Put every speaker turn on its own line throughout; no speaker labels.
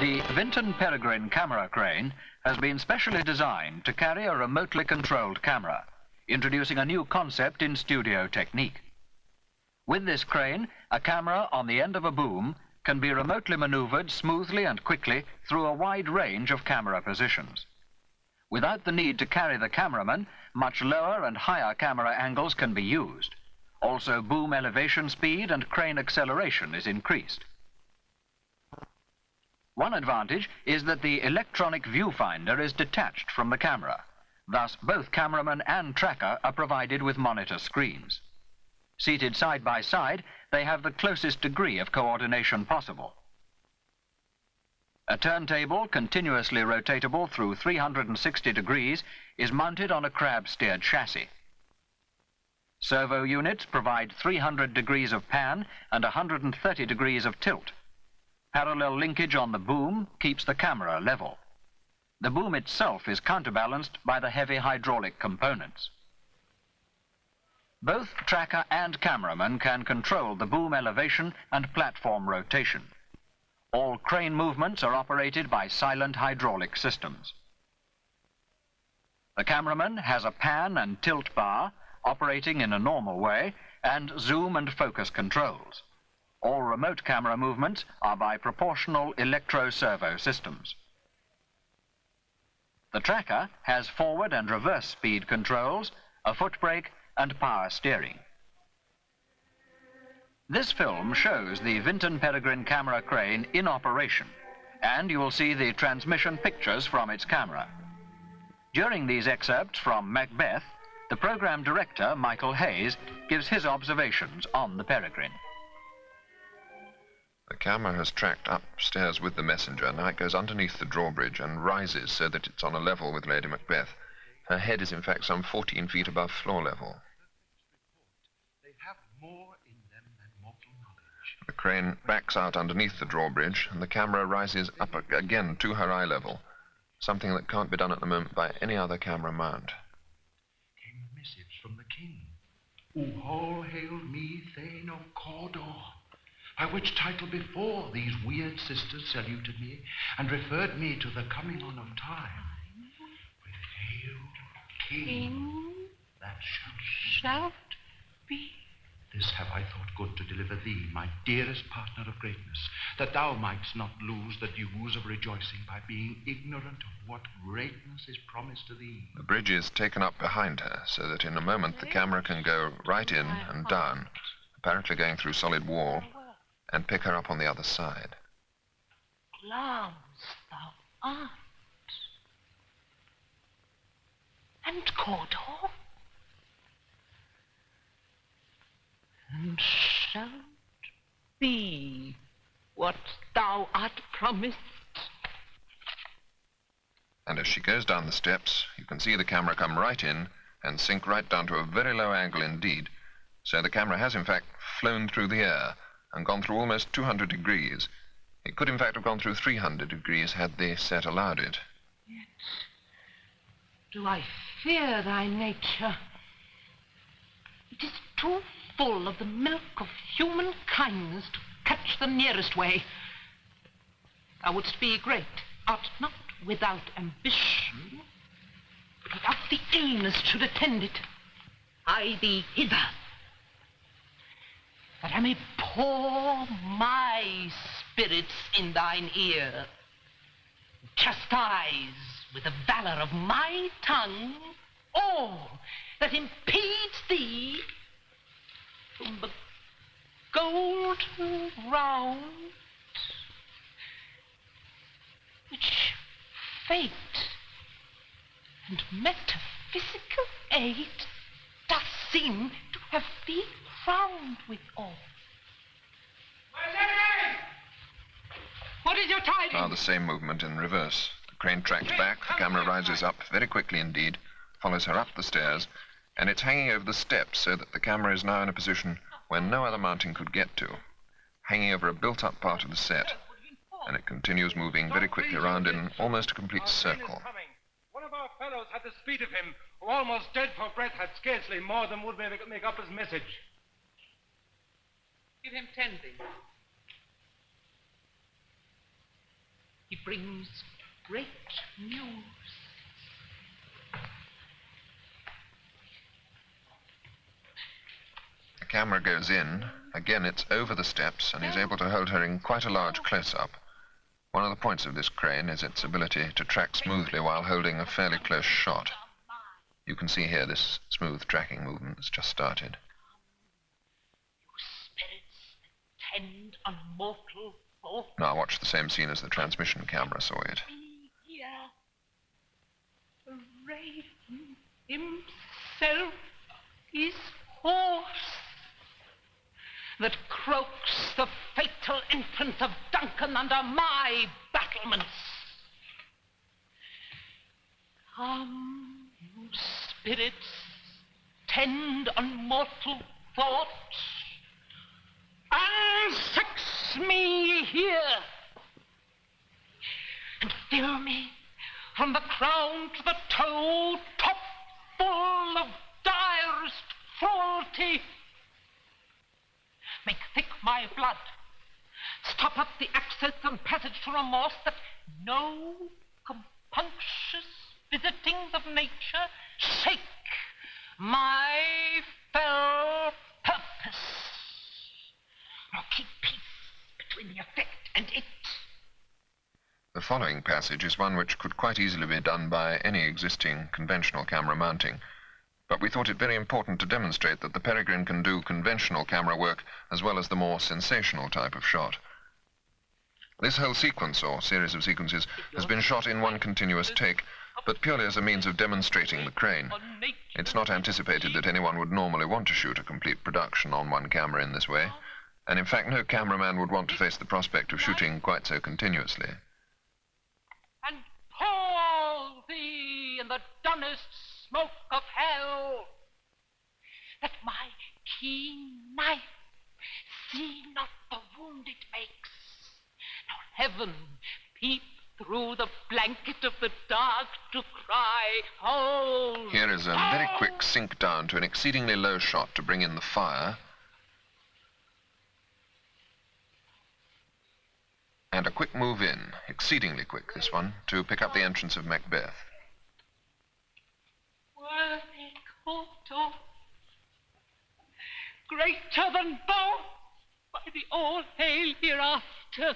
The Vinton Peregrine camera crane has been specially designed to carry a remotely controlled camera, introducing a new concept in studio technique. With this crane, a camera on the end of a boom can be remotely maneuvered smoothly and quickly through a wide range of camera positions. Without the need to carry the cameraman, much lower and higher camera angles can be used. Also, boom elevation speed and crane acceleration is increased. One advantage is that the electronic viewfinder is detached from the camera. Thus, both cameraman and tracker are provided with monitor screens. Seated side by side, they have the closest degree of coordination possible. A turntable, continuously rotatable through 360 degrees, is mounted on a crab-steered chassis. Servo units provide 300 degrees of pan and 130 degrees of tilt. Parallel linkage on the boom keeps the camera level. The boom itself is counterbalanced by the heavy hydraulic components. Both tracker and cameraman can control the boom elevation and platform rotation. All crane movements are operated by silent hydraulic systems. The cameraman has a pan and tilt bar operating in a normal way and zoom and focus controls. All remote camera movements are by proportional electro-servo systems. The tracker has forward and reverse speed controls, a foot brake, and power steering. This film shows the Vinton Peregrine camera crane in operation, and you will see the transmission pictures from its camera. During these excerpts from Macbeth, the program director, Michael Hayes, gives his observations on the Peregrine.
The camera has tracked upstairs with the messenger. Now it goes underneath the drawbridge and rises so that it's on a level with Lady Macbeth. Her head is in fact some 14 feet above floor level.
They have more in them than mortal knowledge.
The crane backs out underneath the drawbridge and the camera rises up again to her eye level, something that can't be done at the moment by any other camera mount.
Came a message from the king, who all hailed me Thane of Cawdor, by which title before these weird sisters saluted me and referred me to the coming on of time. With hail, king, that shalt be. This have I thought good to deliver thee, my dearest partner of greatness, that thou mightst not lose the dues of rejoicing by being ignorant of what greatness is promised to thee.
The bridge is taken up behind her so that in a moment the camera can go right in and down, apparently going through solid wall, and pick her up on the other side.
Glass thou art, and Cawdor, and shalt be what thou art promised.
And as she goes down the steps, you can see the camera come right in and sink right down to a very low angle indeed. So the camera has in fact flown through the air and gone through almost 200 degrees. It could in fact have gone through 300 degrees had the set allowed it.
Yet do I fear thy nature. It is too full of the milk of human kindness to catch the nearest way. Thou wouldst be great, art not without ambition, but without the illness should attend it. Hie thee hither, that I may pour my spirits in thine ear, chastise with the valor of my tongue all that impedes thee from the golden round which fate and metaphysical aid doth seem to have thee crowned withal.
My lady!
What is your tidings?
Now the same movement in reverse. The crane tracks back, the camera rises up very quickly indeed, follows her up the stairs, and it's hanging over the steps so that the camera is now in a position where no other mounting could get to, hanging over a built-up part of the set, and it continues moving very quickly around in almost a complete circle.
One of our fellows had the speed of him, who almost dead for breath had scarcely more than would make up his message.
Give him 10 things. He brings great news.
The camera goes in. Again, it's over the steps, and he's able to hold her in quite a large close-up. One of the points of this crane is its ability to track smoothly while holding a fairly close shot. You can see here this smooth tracking movement has just started.
You spirits that tend on mortal thoughts.
Now watch the same scene as the transmission camera saw it.
Here, the raven himself is hoarse, that croaks the fatal entrance of Duncan under my battlements. Come, you spirits, tend on mortal thoughts, and sex me here, and fill me from the crown to the toe, top full of direst cruelty. Make thick my blood, stop up the access and passage to remorse, that no compunctious visitings of nature shake my fell purpose, nor keep peace between the effect and it.
The following passage is one which could quite easily be done by any existing conventional camera mounting, but we thought it very important to demonstrate that the Peregrine can do conventional camera work as well as the more sensational type of shot. This whole sequence, or series of sequences, has been shot in one continuous take, but purely as a means of demonstrating the crane. It's not anticipated that anyone would normally want to shoot a complete production on one camera in this way, and in fact no cameraman would want to face the prospect of shooting quite so continuously.
And pour thee in the dunnest smoke of hell, that my keen knife see not the wound it makes, nor heaven peep through the blanket of the dark to cry, hold!
Here is a very quick sink down to an exceedingly low shot to bring in the fire, and a quick move in, exceedingly quick this one, to pick up the entrance of Macbeth.
Worthy Coulter, greater than both, by the all-hail hereafter.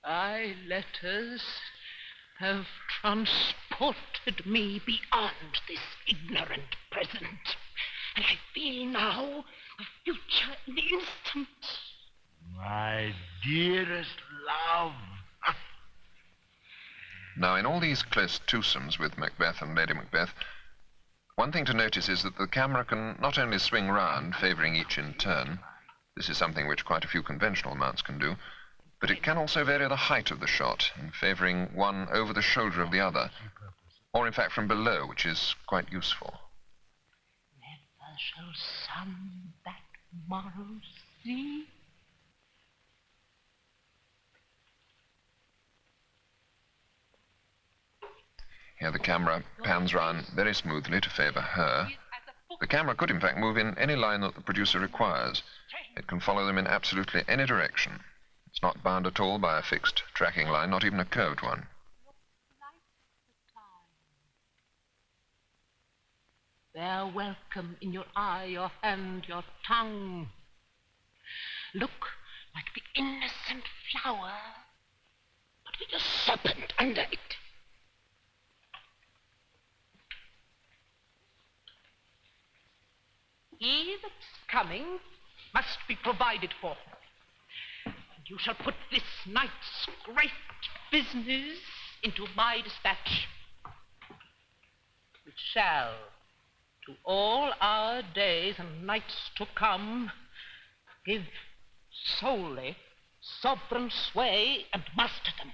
Thy letters have transported me beyond this ignorant present, and I feel now a future in the instant.
My dearest love.
Now, in all these close twosomes with Macbeth and Lady Macbeth, one thing to notice is that the camera can not only swing round, favouring each in turn, this is something which quite a few conventional mounts can do, but it can also vary the height of the shot in favouring one over the shoulder of the other, or in fact from below, which is quite useful.
Never shall sun that morrow see.
Here the camera pans round very smoothly to favour her. The camera could in fact move in any line that the producer requires. It can follow them in absolutely any direction. It's not bound at all by a fixed tracking line, not even a curved one.
Bear welcome in your eye, your hand, your tongue. Look like the innocent flower, but with a serpent under it. He that's coming must be provided for. And you shall put this night's great business into my dispatch, which shall, to all our days and nights to come, give solely sovereign sway and masterdom.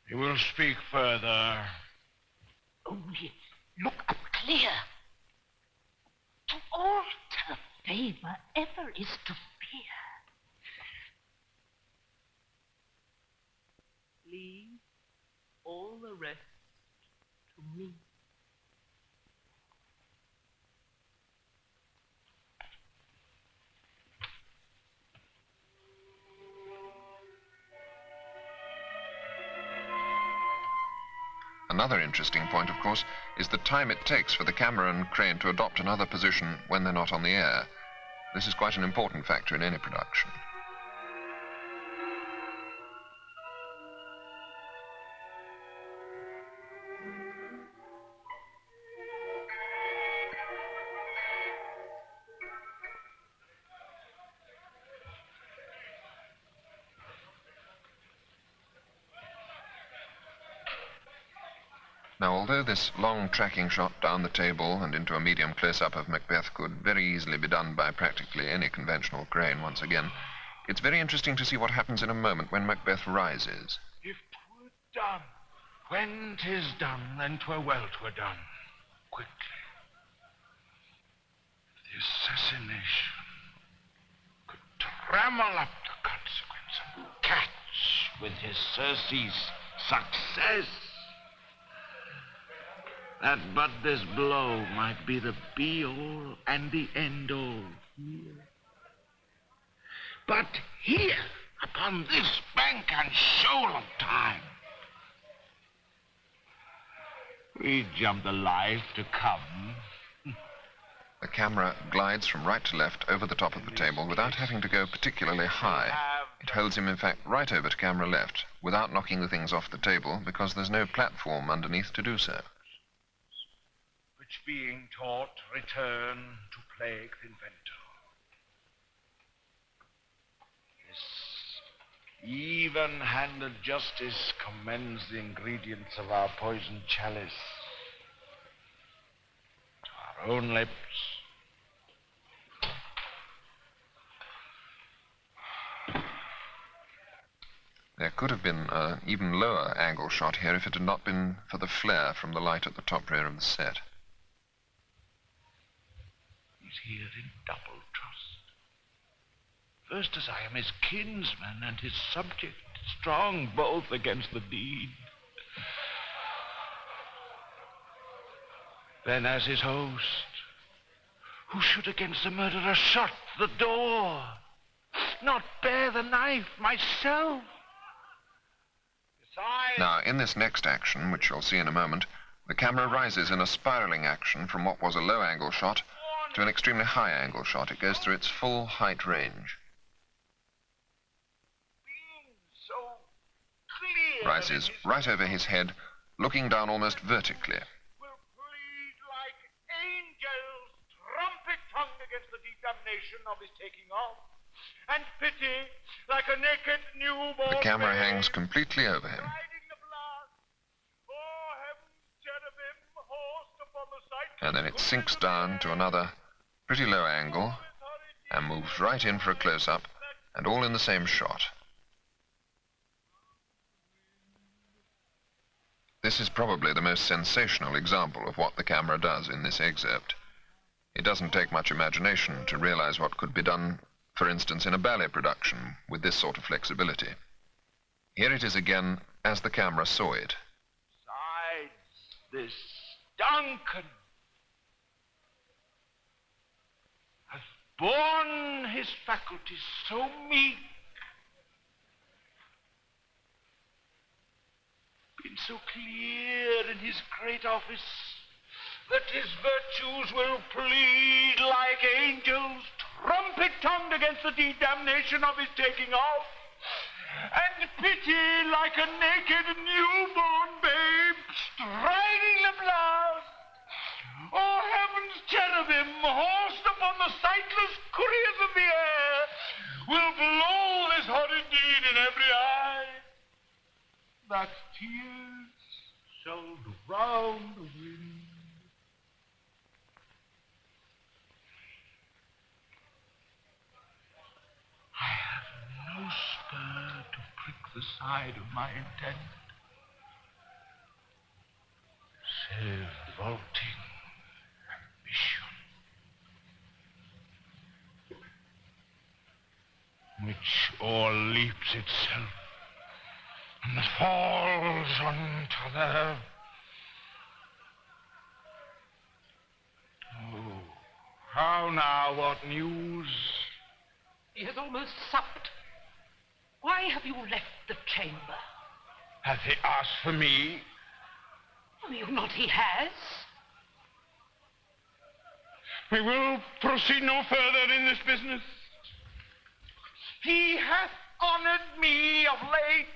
He will speak further.
Only look up clear. To alter favor ever is to fear. Leave me.
Another interesting point, of course, is the time it takes for the camera and crane to adopt another position when they're not on the air. This is quite an important factor in any production. Now, although this long tracking shot down the table and into a medium close-up of Macbeth could very easily be done by practically any conventional crane once again, it's very interesting to see what happens in a moment when Macbeth rises.
If 'twere done, when 'tis done, then 'twere well 'twere done. Quickly. The assassination could trammel up the consequence and catch with his surcease success. That but this blow might be the be-all and the end-all here. But here, upon this bank and shoal of time, we jump the life to come.
The camera glides from right to left over the top of the table without having to go particularly high. It holds him, in fact, right over to camera left, without knocking the things off the table, because there's no platform underneath to do so.
Which being taught, return to plague the inventor. This even-handed justice commends the ingredients of our poisoned chalice to our own lips.
There could have been an even lower angle shot here if it had not been for the flare from the light at the top rear of the set.
Here in double trust. First, as I am his kinsman and his subject, strong both against the deed. Then as his host, who should against the murderer shut the door, not bear the knife myself. Besides...
Now, in this next action, which you'll see in a moment, the camera rises in a spiraling action from what was a low-angle shot to an extremely high-angle shot. It goes through its full height range. Rises right over his head, looking down almost vertically.
Will plead like angels, trumpet-tongued against the damnation of his taking off, and pity like a naked newborn.
The camera hangs completely over him. And then it sinks down to another pretty low angle and moves right in for a close-up, and all in the same shot. This is probably the most sensational example of what the camera does in this excerpt. It doesn't take much imagination to realize what could be done, for instance, in a ballet production with this sort of flexibility. Here it is again as the camera saw it.
Besides, this Duncan has borne his faculties so meek, been so clear in his great office, that his virtues will plead like angels, trumpet-tongued against the damnation of his taking off, and pity like a naked newborn babe striding the blast. Oh, heaven's cherubim, horsed upon the sightless couriers of the air, will blow this horrid deed in every eye, that tears shall drown the wind. I have no spur to prick the side of my intent, save vaulting ambition, which o'erleaps itself and falls onto the How now, what news?
He has almost supped. Why have you left the chamber?
Hath he asked for me?
Oh, you not he has.
We will proceed no further in this business. He hath honored me of late,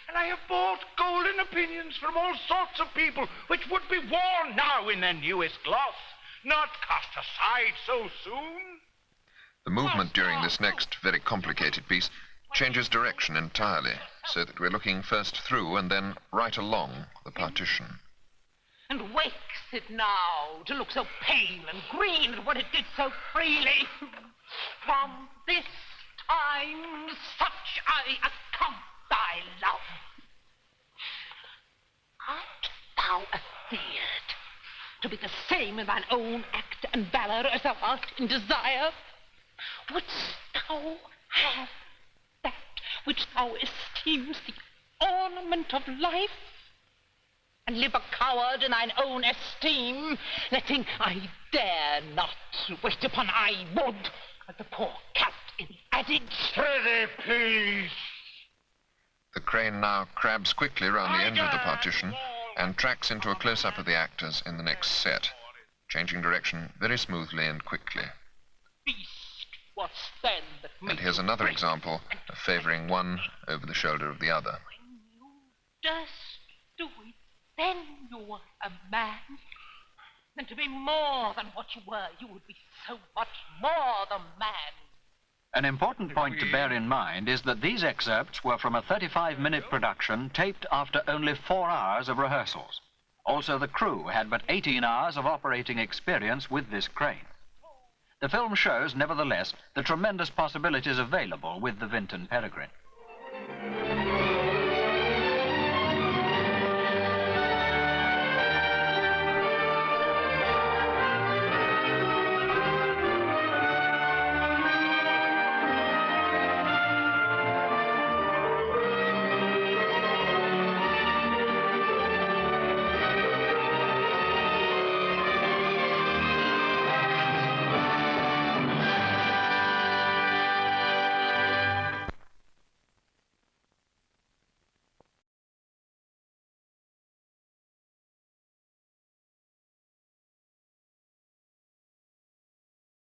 and I have bought golden opinions from all sorts of people, which would be worn now in their newest gloss, not cast aside so soon.
The movement during this next very complicated piece changes direction entirely, so that we're looking first through and then right along the partition.
And wakes it now to look so pale and green at what it did so freely. From this time such I account thy love. Art thou afeard to be the same in thine own act and valor as thou art in desire? Wouldst thou have that which thou esteemest the ornament of life, and live a coward in thine own esteem, letting I dare not wait upon I would, as the poor cat in the adage?
Prithee, please.
The crane now crabs quickly round the end of the partition and tracks into a close-up of the actors in the next set, changing direction very smoothly and quickly.
Beast, what's then that
And here's another example of favouring one over the shoulder of the other.
When you durst do it, then you were a man. And to be more than what you were, you would be so much more the man.
An important point to bear in mind is that these excerpts were from a 35-minute production taped after only 4 hours of rehearsals. Also, the crew had but 18 hours of operating experience with this crane. The film shows, nevertheless, the tremendous possibilities available with the Vinton Peregrine.